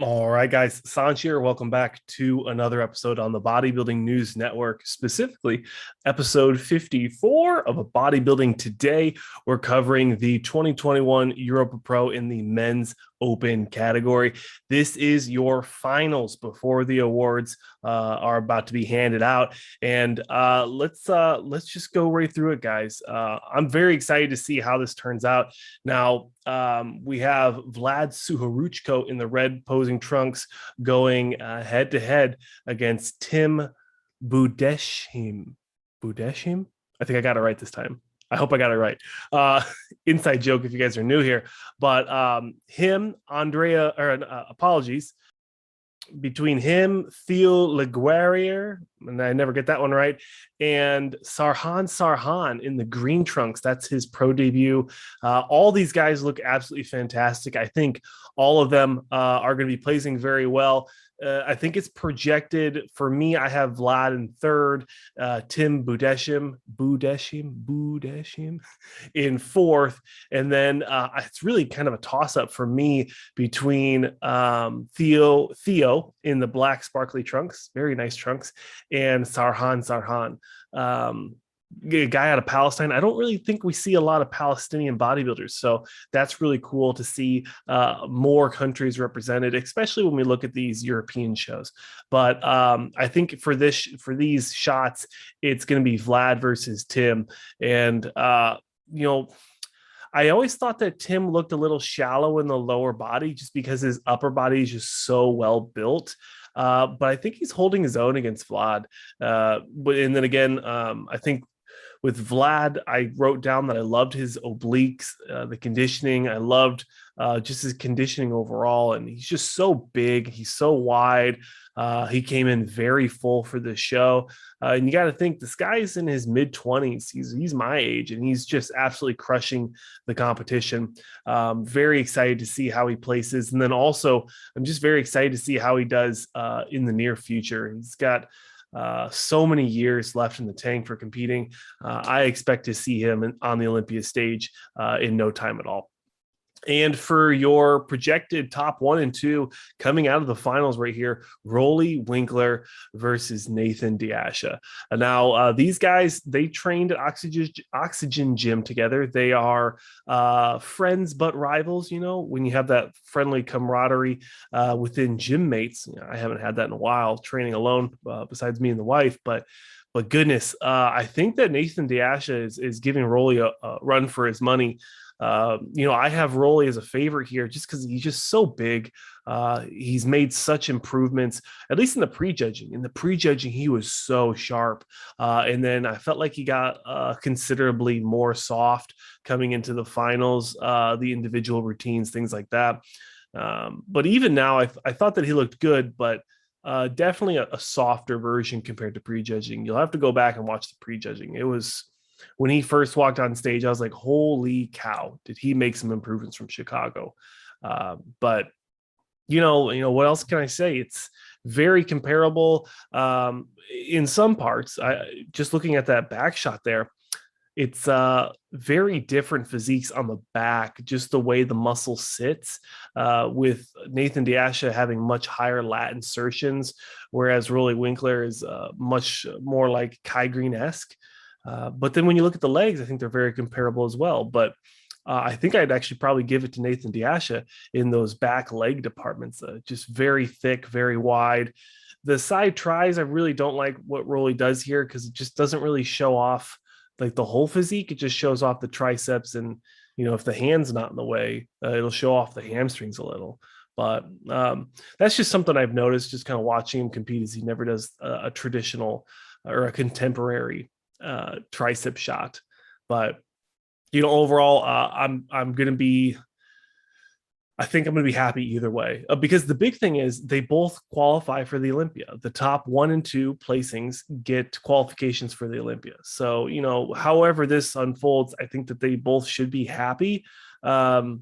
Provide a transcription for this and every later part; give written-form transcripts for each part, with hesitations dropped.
All right, guys, Sanj here. Welcome back to another episode on the Bodybuilding News Network, specifically episode 54 of a Bodybuilding Today. We're covering the 2021 Europa Pro in the men's open category. This is your finals before the awards are about to be handed out, and let's just go right through it, guys. I'm very excited to see how this turns out. Now, we have Vlad Suhoruchko in the red posing trunks going head to head against Tim Budesheim. Budesheim? I think I got it right this time. I hope I got it right. Inside joke if you guys are new here. But apologies, between him, Theo Leguerrier, and I never get that one right, and Sarhan Sarhan in the green trunks. That's his pro debut. All these guys look absolutely fantastic. I think all of them are going to be placing very well. I think it's projected for me. I have Vlad in third, Tim Budesheim in fourth, and then it's really kind of a toss-up for me between Theo in the black sparkly trunks, very nice trunks, and Sarhan Sarhan. A guy out of Palestine. I don't really think we see a lot of Palestinian bodybuilders, so that's really cool to see more countries represented, especially when we look at these European shows. But I think for these shots, it's going to be Vlad versus Tim, and I always thought that Tim looked a little shallow in the lower body just because his upper body is just so well built. But I think he's holding his own against Vlad. And then again, I think with Vlad, I wrote down that I loved his obliques, the conditioning. I loved just his conditioning overall. And he's just so big. He's so wide. He came in very full for the show. And you got to think this guy's in his mid-20s. He's my age, and he's just absolutely crushing the competition. Very excited to see how he places. And then also, I'm just very excited to see how he does in the near future. He's got so many years left in the tank for competing. I expect to see him on the Olympia stage in no time at all. And for your projected top 1 and 2 coming out of the finals right here, ROELLY WINKLAAR versus Nathan Asha. Now, these guys, they trained at Oxygen Gym together. They are friends but rivals, when you have that friendly camaraderie within gym mates. I haven't had that in a while, training alone besides me and the wife, but goodness, I think that Nathan Asha is giving ROELLY a run for his money. I have ROELLY as a favorite here just because he's just so big. He's made such improvements, at least in the prejudging. In the prejudging, he was so sharp. And then I felt like he got considerably more soft coming into the finals, the individual routines, things like that. But even now, I thought that he looked good, but definitely a softer version compared to prejudging. You'll have to go back and watch the prejudging. It was, when he first walked on stage, I was like, holy cow, did he make some improvements from Chicago? But what else can I say? It's very comparable in some parts. Just looking at that back shot there, it's very different physiques on the back, just the way the muscle sits, with Nathan Asha having much higher lat insertions, whereas ROELLY WINKLAAR is much more like Kai Green-esque. But then when you look at the legs, I think they're very comparable as well. But I think I'd actually probably give it to Nathan Asha in those back leg departments. Just very thick, very wide. The side tries, I really don't like what ROELLY does here because it just doesn't really show off like the whole physique. It just shows off the triceps, and if the hand's not in the way, it'll show off the hamstrings a little. But that's just something I've noticed just kind of watching him compete, is he never does a traditional or a contemporary tricep shot. But overall, I think I'm gonna be happy either way, because the big thing is they both qualify for the Olympia. The top 1 and 2 placings get qualifications for the Olympia. So however this unfolds, I think that they both should be happy. But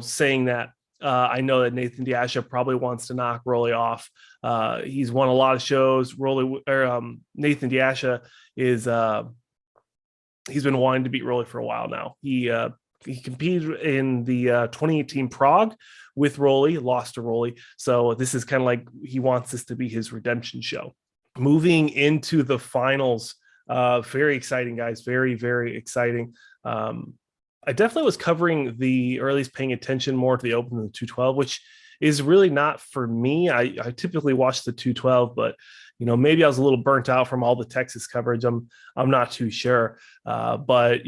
saying that, I know that Nathan Asha probably wants to knock ROELLY off. He's won a lot of shows. Nathan Asha is he's been wanting to beat ROELLY for a while now. He he competed in the 2018 Prague with ROELLY, lost to ROELLY. So this is kind of like he wants this to be his redemption show. Moving into the finals, very exciting, guys. Very, very exciting. I definitely was covering or at least paying attention more to the Open than the 212, which is really not for me. I typically watch the 212, but maybe I was a little burnt out from all the Texas coverage. I'm not too sure. But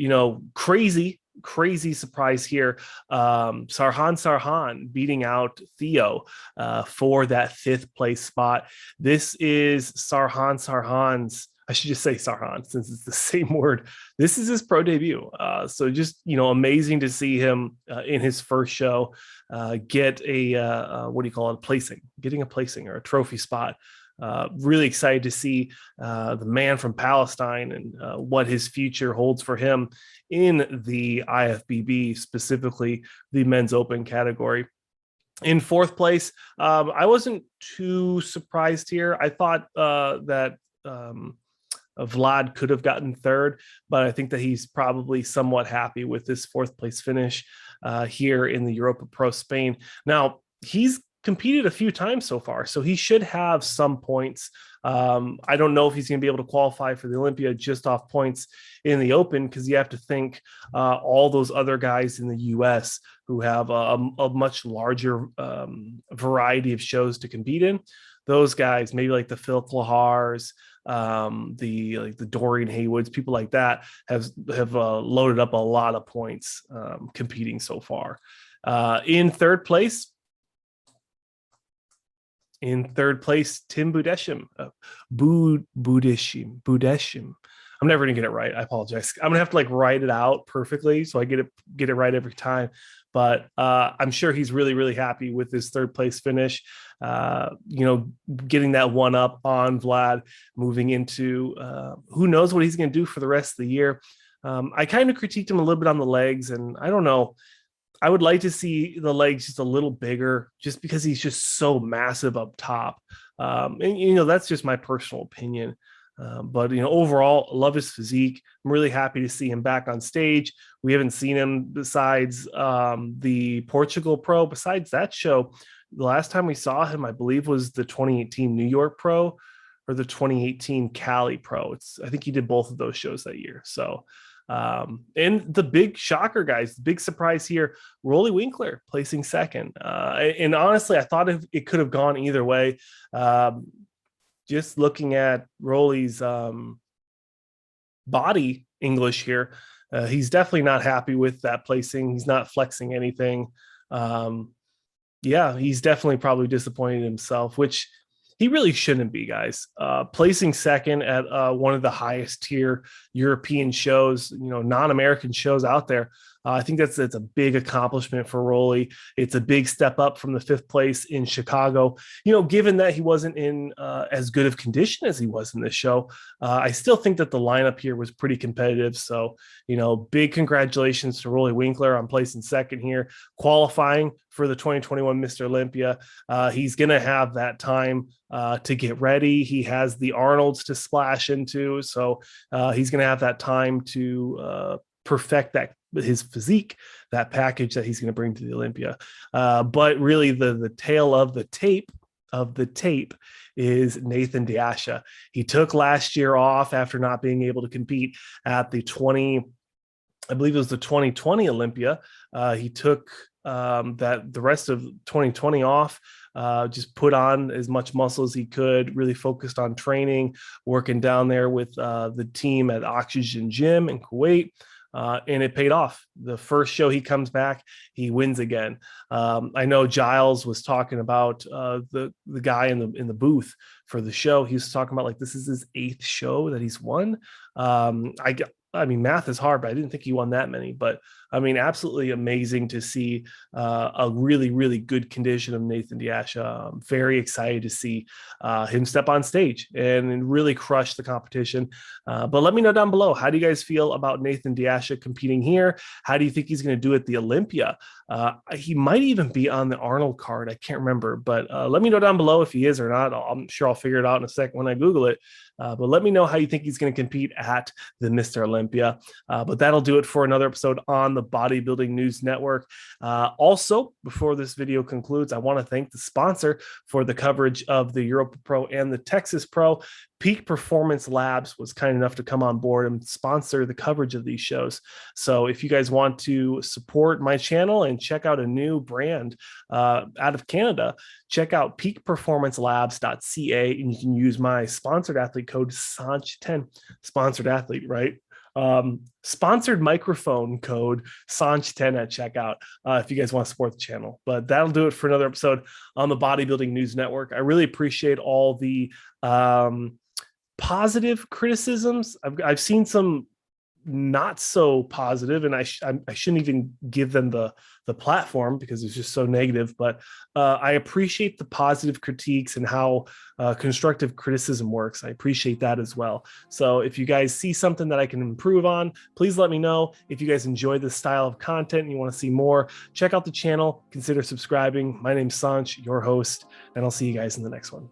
crazy surprise here. Sarhan Sarhan beating out Theo for that 5th place spot. This is Sarhan Sarhan's, I should just say Sarhan since it's the same word. This is his pro debut. So just, amazing to see him in his first show get a getting a placing or a trophy spot. Really excited to see the man from Palestine and what his future holds for him in the IFBB, specifically the men's open category. In 4th place, I wasn't too surprised here. I thought that Vlad could have gotten 3rd, but I think that he's probably somewhat happy with this 4th place finish here in the Europa Pro Spain. Now, he's competed a few times so far, so he should have some points. I don't know if he's going to be able to qualify for the Olympia just off points in the Open, because you have to think all those other guys in the US who have a much larger variety of shows to compete in. Those guys, maybe like the Phil Klahars, the Dorian Haywoods, people like that have loaded up a lot of points competing so far. In third place, Tim Budesheim. Budesheim. I'm never gonna get it right. I apologize. I'm gonna have to write it out perfectly so I get it right every time. But I'm sure he's really, really happy with his 3rd place finish. Getting that one up on Vlad, moving into who knows what he's going to do for the rest of the year. I kind of critiqued him a little bit on the legs, and I don't know. I would like to see the legs just a little bigger, just because he's just so massive up top. And that's just my personal opinion. But overall, love his physique. I'm really happy to see him back on stage. We haven't seen him besides the Portugal Pro. Besides that show, the last time we saw him, I believe, was the 2018 New York Pro or the 2018 Cali Pro. I think he did both of those shows that year. So, and the big shocker, guys, the big surprise here, ROELLY WINKLAAR placing 2nd. And honestly, I thought it could have gone either way. Just looking at ROELLY's body English here, he's definitely not happy with that placing. He's not flexing anything. He's definitely probably disappointed in himself, which he really shouldn't be, guys. Placing 2nd at one of the highest tier European shows, non-American shows out there. I think that's a big accomplishment for ROELLY. It's a big step up from the 5th place in Chicago. Given that he wasn't in as good of condition as he was in this show, I still think that the lineup here was pretty competitive. So, big congratulations to ROELLY WINKLAAR on placing 2nd here, qualifying for the 2021 Mr. Olympia. He's going to have that time to get ready. He has the Arnolds to splash into. So he's going to have that time to perfect his physique, that package that he's going to bring to the Olympia. But really the tail of the tape is Nathan de Asha. He took last year off after not being able to compete at the 2020 Olympia. He took the rest of 2020 off, just put on as much muscle as he could, really focused on training, working down there with the team at Oxygen Gym in Kuwait. And it paid off. The first show he comes back, he wins again. I know Giles was talking about the guy in the booth for the show. He was talking about this is his 8th show that he's won. I mean, math is hard, but I didn't think he won that many. But I mean, absolutely amazing to see a really, really good condition of Nathan de Asha. I'm very excited to see him step on stage and really crush the competition. But let me know down below, how do you guys feel about Nathan de Asha competing here? How do you think he's going to do at the Olympia? He might even be on the Arnold card. I can't remember, but let me know down below if he is or not. I'm sure I'll figure it out in a second when I Google it. But let me know how you think he's going to compete at the Mr. Olympia. But that'll do it for another episode on the the Bodybuilding News Network. Also, before this video concludes, I want to thank the sponsor for the coverage of the Europa Pro and the Texas Pro. Peak Performance Labs was kind enough to come on board and sponsor the coverage of these shows. So if you guys want to support my channel and check out a new brand out of Canada, check out peakperformancelabs.ca, and you can use my sponsored athlete code SANCH10. Sponsored athlete, right? Sponsored microphone code SANCH10 at checkout if you guys want to support the channel. But that'll do it for another episode on the Bodybuilding News Network. I really appreciate all the positive criticisms. I've seen some not so positive, and I shouldn't even give them the platform because it's just so negative, but I appreciate the positive critiques and how constructive criticism works. I appreciate that as well. So if you guys see something that I can improve on, please let me know. If you guys enjoy this style of content and you want to see more, check out the channel, consider subscribing. My name's Sanch, your host, and I'll see you guys in the next one.